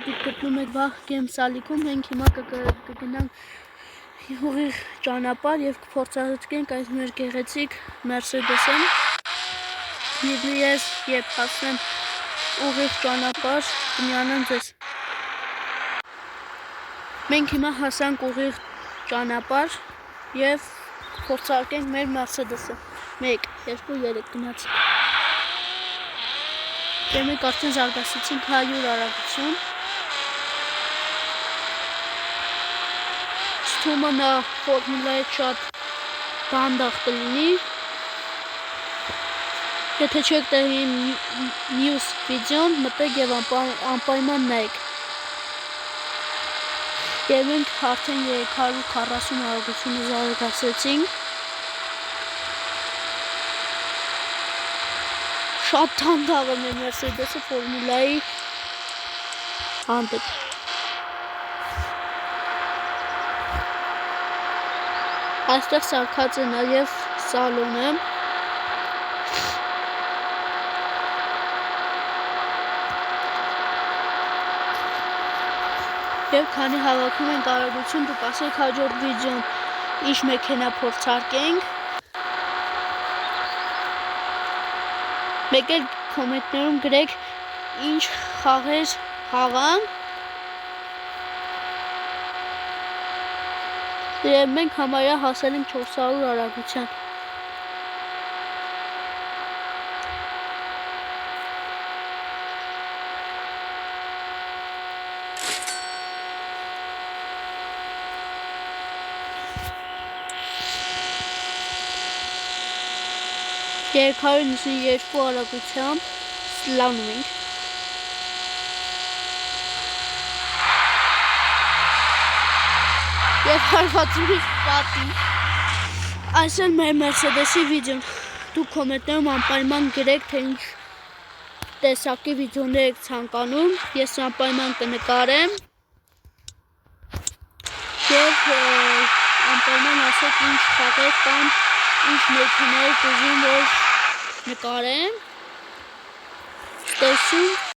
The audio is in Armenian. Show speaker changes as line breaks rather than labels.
Դուք գտնում եք Վահգեմ սալիքում, մենք հիմա կգնանք ուղիղ ճանապարհ եւ կփորձարկենք այս մեր գեղեցիկ Mercedes-ը։ Ես երբ հասնեմ ուղիղ ճանապարհ կմիանամ ձեզ։ Մենք հիմա հասանք ուղիղ ճանապարհ եւ փորձարկենք մեր Mercedes-ը։ 1, 2, 3 գնացինք։ Եվ մենք արդեն զարգացրեցինք 100 արագություն։ Թումը նա ֆորմուլայի շատ դանդաղ կլինի։ Եթե չեք տեղի մյուս վիդեոն, մտեք եւ անպայման նայեք։ Եվ մենք արդեն 340 արագությունը զարգացրեցինք։ Շատ դանդաղ է մեր Mercedes-ը ֆորմուլայի հանդեպ։ Այստեղ սարքած է նաև սալոնը։ Եվ քանի հավաքում ենք արագություն, դուք ասեք հաջորդ վիդեոն ինչ մեքենա փորձարկենք։ Մեկ էլ կոմենտներում գրեք ինչ խաղեր խաղանք։ Եվ մենք համարյա հասել ենք 400 արագության։ Եվ 192 արագությամբ սլանում ենք։ Եվ հարվածում ենք պատի։ Այս էլ մեր Mercedes-ի վիդեոն։ Դուք կոմենտներում անպայման գրեք, թե ինչ տեսակի վիդեոներ եք ցանկանում, ես անպայման կնկարեմ։ Եվ անպայման ասեք ինչ խաղեր կամ ինչ մեքենա եք ուզում որ նկարեմ։ Տեսում